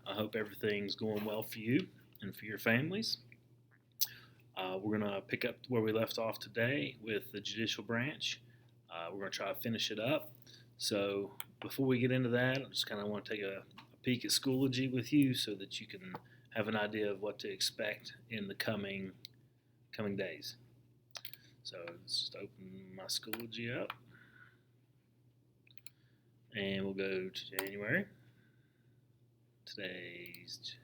I hope everything's going well for you and for your families. We're going to pick up where we left off today with the judicial branch. We're going to try to finish it up. So before we get into that, I just kind of want to take a peek at Schoology with you so that you can have an idea of what to expect in the coming days. So let's just open my Schoology up. And we'll go to January. Today's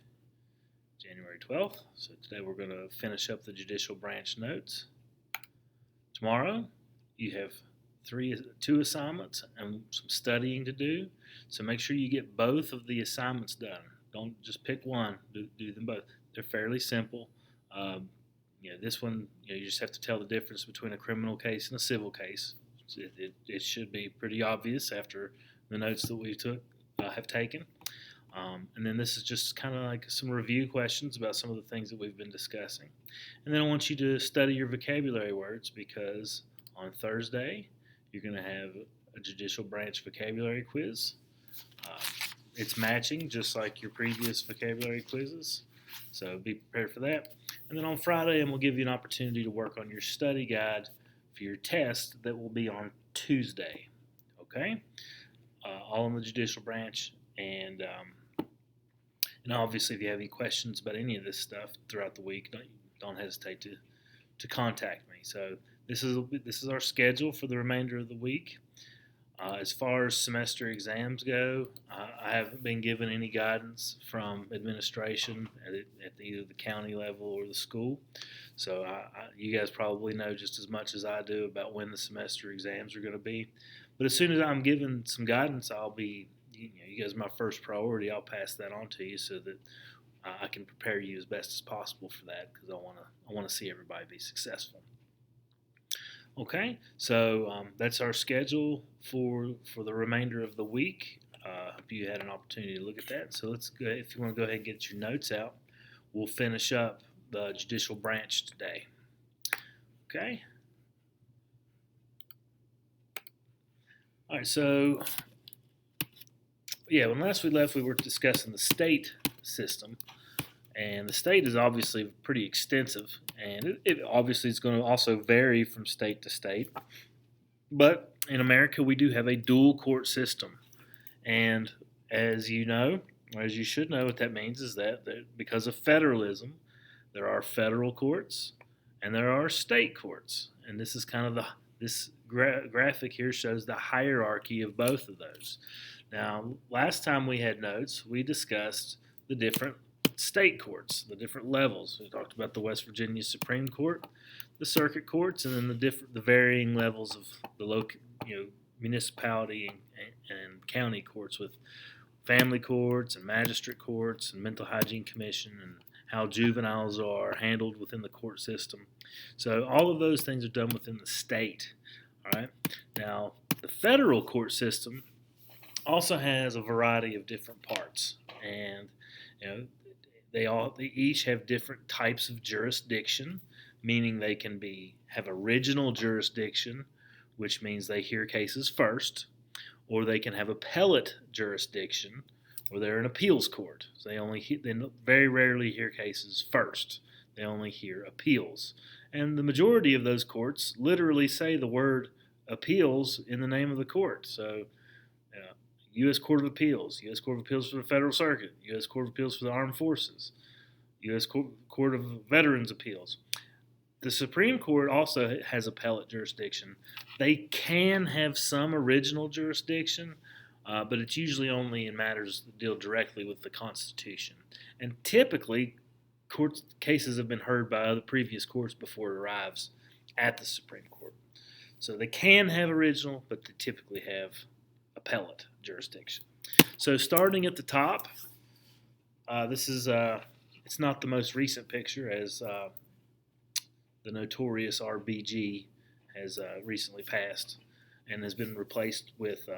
January 12th. So today we're going to finish up the judicial branch notes. Tomorrow you have two assignments and some studying to do. So make sure you get both of the assignments done. Don't just pick one. Do them both. They're fairly simple. This one, you just have to tell the difference between a criminal case and a civil case. It should be pretty obvious after the notes that we have taken. And then this is just kind of like some review questions about some of the things that we've been discussing. And then I want you to study your vocabulary words because on Thursday you're going to have a judicial branch vocabulary quiz. It's matching just like your previous vocabulary quizzes, so be prepared for that. And then on Friday, I'm going to give you an opportunity to work on your study guide for your test that will be on Tuesday. Okay? All in the judicial branch. And obviously, if you have any questions about any of this stuff throughout the week, don't hesitate to contact me. So this is our schedule for the remainder of the week. As far as semester exams go, I haven't been given any guidance from administration at either the county level or the school. So you guys probably know just as much as I do about when the semester exams are going to be. But as soon as I'm given some guidance, I'll be, you guys are my first priority. I'll pass that on to you so that I can prepare you as best as possible for that because I want to see everybody be successful. Okay, so that's our schedule for the remainder of the week. Hope you had an opportunity to look at that. So let's go. If you want to go ahead and get your notes out, we'll finish up the judicial branch today. Okay. All right. So when last we left, we were discussing the state system. And the state is obviously pretty extensive, and it obviously is going to also vary from state to state. But in America, we do have a dual court system. And as you know, or as you should know, what that means is that because of federalism, there are federal courts and there are state courts. And this is kind of this graphic here shows the hierarchy of both of those. Now, last time we had notes, we discussed the different state courts, the different levels. We talked about the West Virginia Supreme Court, the circuit courts, and then the varying levels of the local, municipality and county courts with family courts and magistrate courts and mental hygiene commission and how juveniles are handled within the court system. So all of those things are done within the state. All right. Now, the federal court system also has a variety of different parts, and they each have different types of jurisdiction, meaning they can have original jurisdiction, which means they hear cases first, or they can have appellate jurisdiction, or they're an appeals court. So they very rarely hear cases first. They only hear appeals. And the majority of those courts literally say the word appeals in the name of the court. So U.S. Court of Appeals, U.S. Court of Appeals for the Federal Circuit, U.S. Court of Appeals for the Armed Forces, U.S. Court of Veterans Appeals. The Supreme Court also has appellate jurisdiction. They can have some original jurisdiction, but it's usually only in matters that deal directly with the Constitution. And typically, cases have been heard by other previous courts before it arrives at the Supreme Court. So they can have original, but they typically have appellate jurisdiction. So starting at the top, this is it's not the most recent picture, as the notorious RBG has recently passed and has been replaced with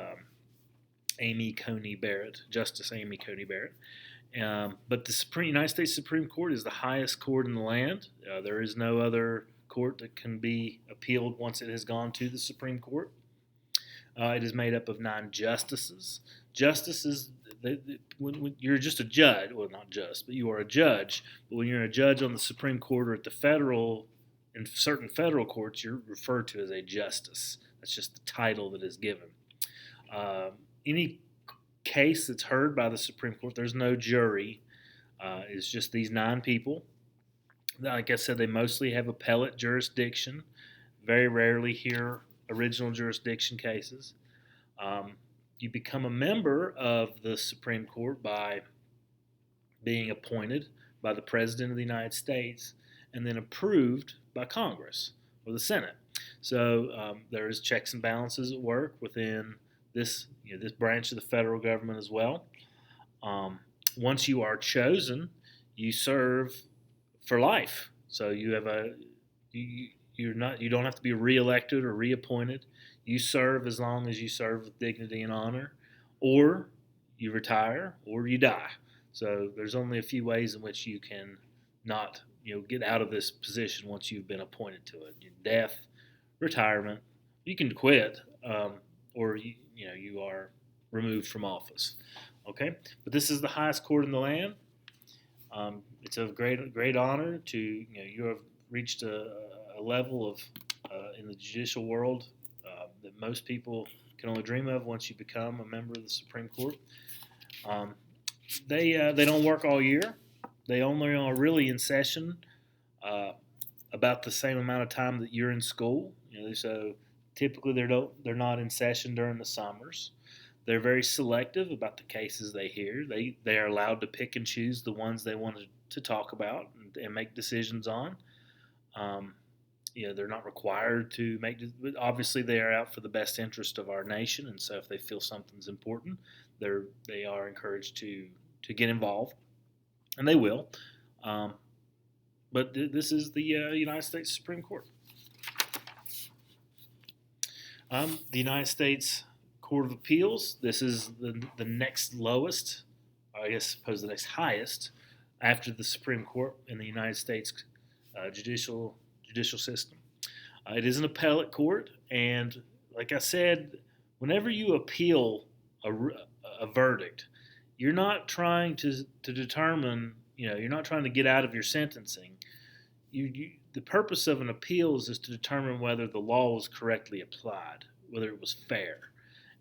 Amy Coney Barrett, Justice Amy Coney Barrett. But the United States Supreme Court is the highest court in the land. There is no other court that can be appealed once it has gone to the Supreme Court. It is made up of 9 justices. Justices, when you're just a judge, well, not just, but you are a judge. But when you're a judge on the Supreme Court or at the federal, in certain federal courts, you're referred to as a justice. That's just the title that is given. Any case that's heard by the Supreme Court, there's no jury. It's just these 9 people. Like I said, they mostly have appellate jurisdiction. Very rarely hear original jurisdiction cases. You become a member of the Supreme Court by being appointed by the President of the United States and then approved by Congress or the Senate. So there is checks and balances at work within this branch of the federal government as well. Once you are chosen, you serve for life. So you have you don't have to be reelected or reappointed. You serve as long as you serve with dignity and honor, or you retire, or you die. So there's only a few ways in which you can not get out of this position once you've been appointed to it. Death, retirement. You can quit, or you are removed from office. Okay, but this is the highest court in the land. It's a great honor to you have reached a level of in the judicial world that most people can only dream of once you become a member of the Supreme Court. They don't work all year. They only are really in session about the same amount of time that you're in school. So typically they're not in session during the summers. They're very selective about the cases they hear. They are allowed to pick and choose the ones they want to talk about and make decisions on. They're not required to make, but obviously they are out for the best interest of our nation, and so if they feel something's important, they are encouraged to get involved, and they will. But this is the United States Supreme Court. The United States Court of Appeals. This is the next lowest, I suppose the next highest, after the Supreme Court in the United States judicial system. It is an appellate court, and like I said, whenever you appeal a verdict, you're not trying to determine, you're not trying to get out of your sentencing. The purpose of an appeal is to determine whether the law was correctly applied, whether it was fair.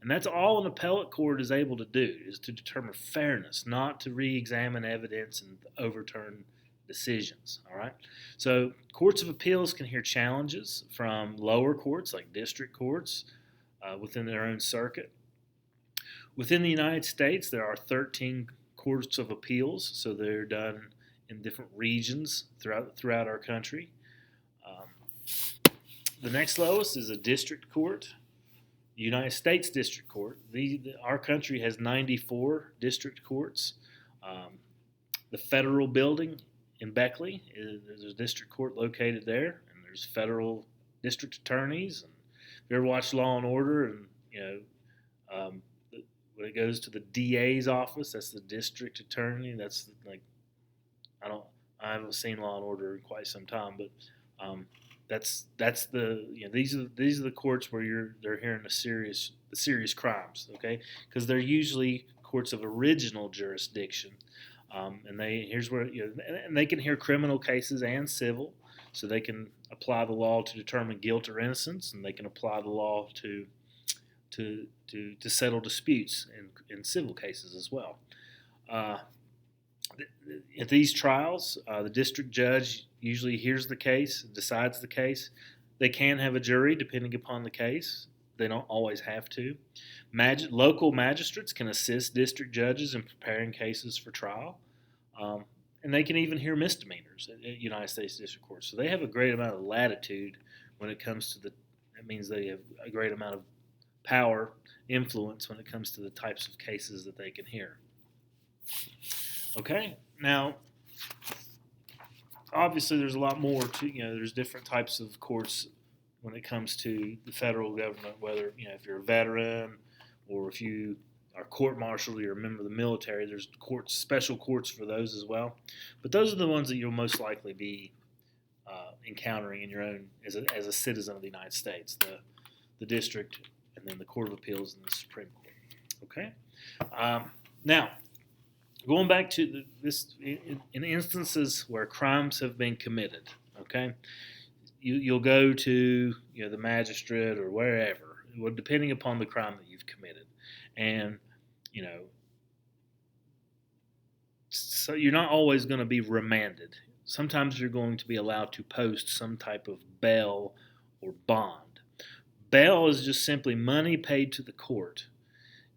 And that's all an appellate court is able to do, is to determine fairness, not to re-examine evidence and overturn decisions. All right. So courts of appeals can hear challenges from lower courts, like district courts, within their own circuit. Within the United States, there are 13 courts of appeals, so they're done in different regions throughout our country. The next lowest is a district court. United States District Court. Our country has 94 district courts. The federal building in Beckley, there's a district court located there, and there's federal district attorneys. And if you ever watch Law and Order, and when it goes to the DA's office, that's the district attorney. That's like I haven't seen Law and Order in quite some time, but that's the these are the courts where they're hearing the serious crimes, okay? Because they're usually courts of original jurisdiction, and they can hear criminal cases and civil, so they can apply the law to determine guilt or innocence, and they can apply the law to settle disputes in civil cases as well. At these trials, the district judge usually hears the case, decides the case. They can have a jury depending upon the case. They don't always have to. Local magistrates can assist district judges in preparing cases for trial. And they can even hear misdemeanors at United States District Court. So they have a great amount of latitude when it comes to that means they have a great amount of power, influence when it comes to the types of cases that they can hear. Okay, now, obviously there's a lot more to, there's different types of courts when it comes to the federal government, whether, if you're a veteran or if you are court-martialed or you're a member of the military, there's special courts for those as well. But those are the ones that you'll most likely be encountering in your own, as a citizen of the United States, the district, and then the Court of Appeals and the Supreme Court. Okay? Now, going back to this, in instances where crimes have been committed, okay, you'll go to the magistrate or wherever, well, depending upon the crime that you've committed, and you know, so you're not always going to be remanded. Sometimes you're going to be allowed to post some type of bail or bond. Bail is just simply money paid to the court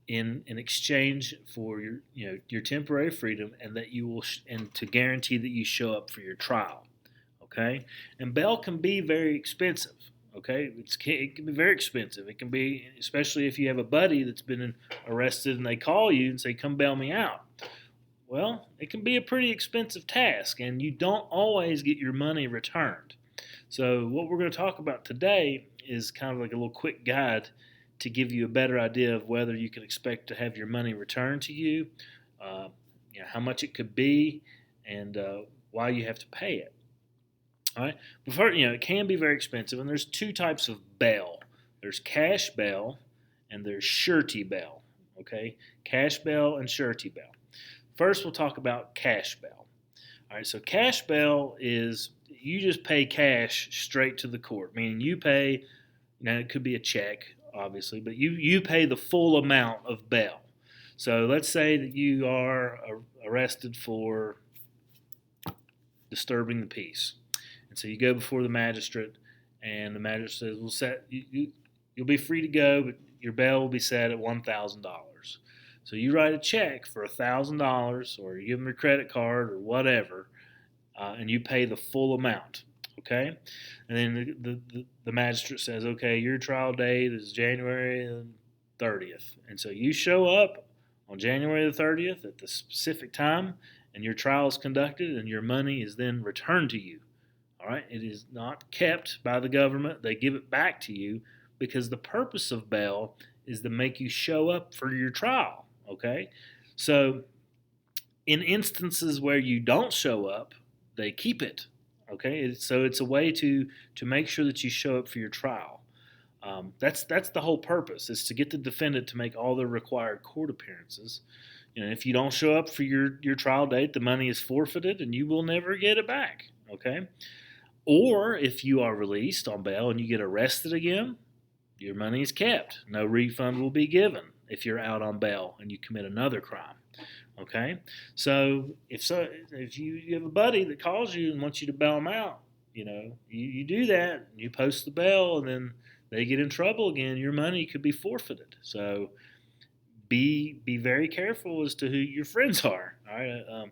in exchange for your temporary freedom, and that you will and to guarantee that you show up for your trial. Okay, and bail can be very expensive. Okay, it can be very expensive. It can be, especially if you have a buddy that's been arrested and they call you and say, "Come bail me out." Well, it can be a pretty expensive task, and you don't always get your money returned. So, what we're going to talk about today is kind of like a little quick guide to give you a better idea of whether you can expect to have your money returned to you, how much it could be, and why you have to pay it. All right. Before, it can be very expensive, and there's two types of bail. There's cash bail, and there's surety bail. Okay, cash bail and surety bail. First, we'll talk about cash bail. All right, so cash bail is you just pay cash straight to the court, meaning you pay. Now it could be a check, obviously, but you pay the full amount of bail. So let's say that you are arrested for disturbing the peace. And so you go before the magistrate, and the magistrate says, you'll be free to go, but your bail will be set at $1,000. So you write a check for $1,000, or you give them your credit card or whatever, and you pay the full amount. Okay, and then the magistrate says, okay, your trial date is January 30th, and so you show up on January the 30th at the specific time, and your trial is conducted, and your money is then returned to you. All right, it is not kept by the government; they give it back to you because the purpose of bail is to make you show up for your trial. Okay, so in instances where you don't show up, they keep it. Okay, so it's a way to make sure that you show up for your trial. That's the whole purpose, is to get the defendant to make all the required court appearances. If you don't show up for your trial date, the money is forfeited and you will never get it back. Okay, or if you are released on bail and you get arrested again, your money is kept. No refund will be given if you're out on bail and you commit another crime. Okay, so if you have a buddy that calls you and wants you to bail them out, you do that, you post the bail, and then they get in trouble again, your money could be forfeited. So be very careful as to who your friends are. All right,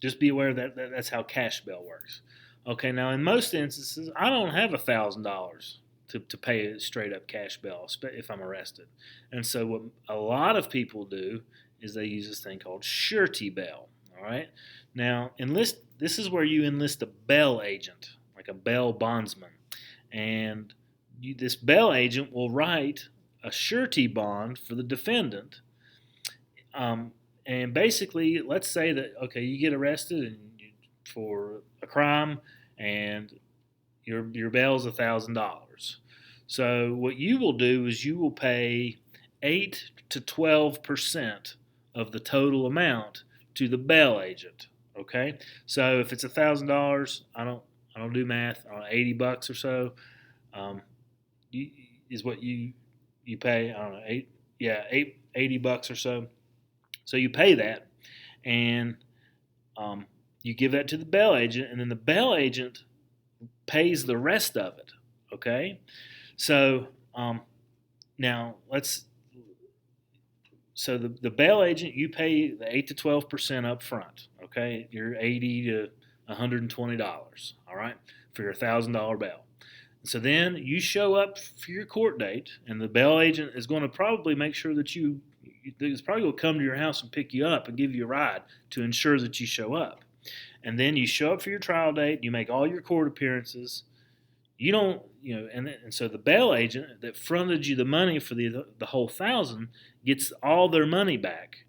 just be aware that that's how cash bail works. Okay, now in most instances, I don't have $1,000 to pay a straight up cash bail if I'm arrested. And so what a lot of people do is they use this thing called surety bail. All right. Now this is where you enlist a bail agent, like a bail bondsman, and this bail agent will write a surety bond for the defendant. And basically, let's say that you get arrested for a crime, and your bail is $1,000. So what you will do is you will pay 8 to 12% of the total amount to the bail agent. Okay, so if it's $1,000, I don't do math. $80 or so, is what you pay. I don't know, $80 or so. So you pay that, and you give that to the bail agent, and then the bail agent pays the rest of it. Okay, so now the bail agent, you pay the 8 to 12% up front. Okay, you're $80 to $120. All right, for your $1,000 bail. So then you show up for your court date, and the bail agent is going to probably make sure that is probably going to come to your house and pick you up and give you a ride to ensure that you show up. And then you show up for your trial date, you make all your court appearances. You don't, and so the bail agent that fronted you the money for the whole $1,000 gets all their money back,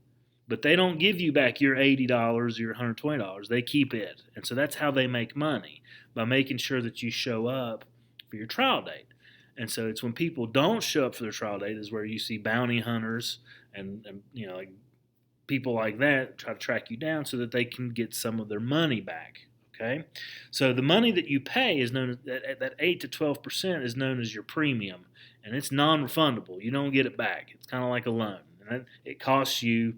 but they don't give you back your $80 or your $120. They keep it, and so that's how they make money, by making sure that you show up for your trial date. And so it's when people don't show up for their trial date is where you see bounty hunters and like people like that try to track you down so that they can get some of their money back. Okay, so the money that you pay is known as that 8 to 12% is known as your premium, and it's non-refundable. You don't get it back. It's kind of like a loan, and it costs you,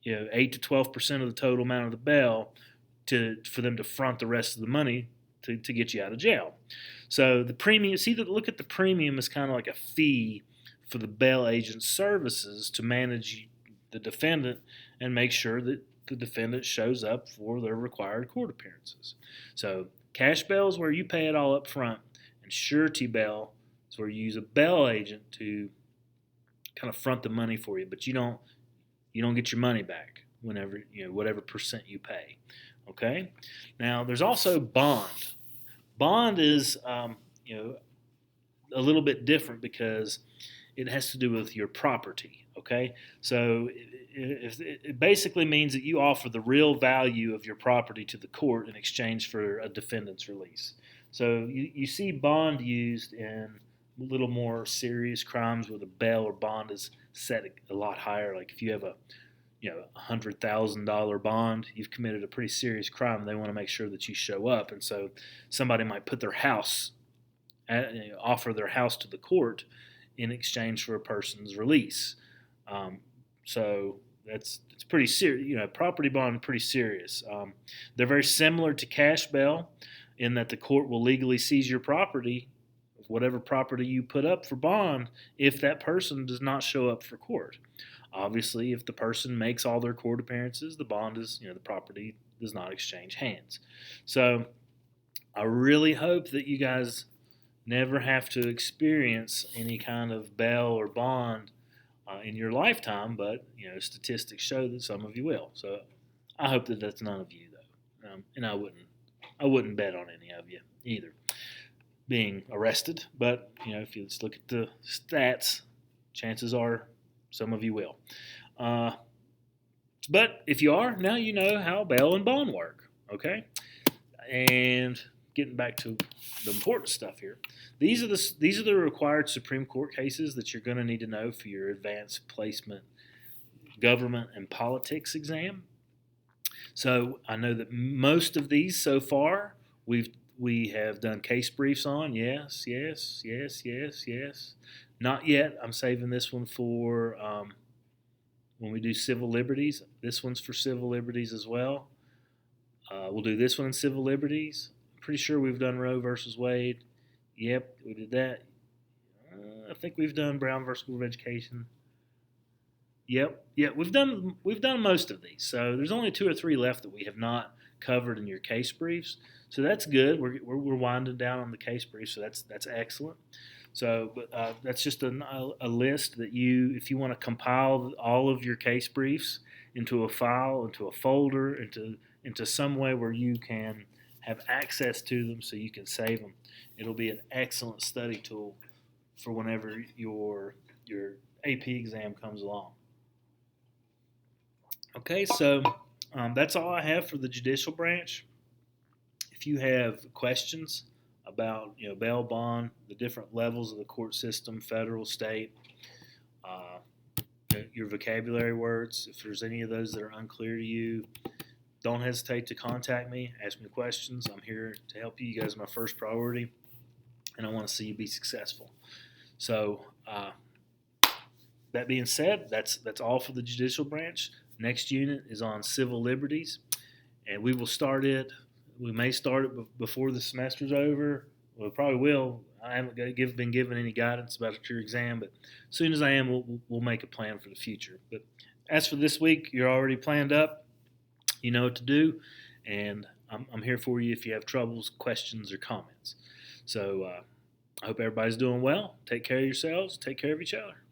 8 to 12% of the total amount of the bail for them to front the rest of the money to get you out of jail. So the premium, look at the premium as kind of like a fee for the bail agent's services to manage the defendant and make sure that the defendant shows up for their required court appearances. So cash bail is where you pay it all up front, and surety bail is where you use a bail agent to kind of front the money for you, but you don't get your money back whenever whatever percent you pay. Okay. Now there's also bond. Bond is a little bit different because it has to do with your property. Okay, so it basically means that you offer the real value of your property to the court in exchange for a defendant's release. So you see bond used in a little more serious crimes where the bail or bond is set a lot higher. Like if you have a $100,000 bond, you've committed a pretty serious crime, and they want to make sure that you show up. And so somebody might put their house, offer their house to the court in exchange for a person's release. So it's pretty serious. Property bond pretty serious. They're very similar to cash bail in that the court will legally seize your property, whatever property you put up for bond, if that person does not show up for court. Obviously, if the person makes all their court appearances, the bond is, the property does not exchange hands. So I really hope that you guys never have to experience any kind of bail or bond in your lifetime, but statistics show that some of you will. So I hope that that's none of you, though, and I wouldn't bet on any of you either being arrested. But if you just look at the stats, chances are some of you will. But if you are, now you know how bail and bond work. Okay, and getting back to the important stuff here. These are the required Supreme Court cases that you're going to need to know for your advanced placement government and politics exam. So I know that most of these so far we have done case briefs on. Yes. Not yet. I'm saving this one for when we do civil liberties. This one's for civil liberties as well. We'll do this one in civil liberties. Pretty sure we've done Roe versus Wade. Yep, we did that. I think we've done Brown versus Board of Education. Yep, we've done most of these. So there's only 2 or 3 left that we have not covered in your case briefs. So that's good. We're winding down on the case brief, so that's excellent. So that's just a list that if you want to compile all of your case briefs into a file, into a folder, into some way where you can have access to them so you can save them. It'll be an excellent study tool for whenever your AP exam comes along. Okay, so that's all I have for the judicial branch. If you have questions about bail bond, the different levels of the court system, federal, state, your vocabulary words, if there's any of those that are unclear to you, don't hesitate to contact me, ask me questions. I'm here to help you. You guys are my first priority, and I want to see you be successful. So that being said, that's all for the judicial branch. Next unit is on civil liberties, and we will start it. We may start it before the semester's over. We probably will. I haven't been given any guidance about your exam, but as soon as I am, we'll make a plan for the future. But as for this week, you're already planned up. You know what to do, and I'm here for you if you have troubles, questions, or comments. So I hope everybody's doing well. Take care of yourselves. Take care of each other.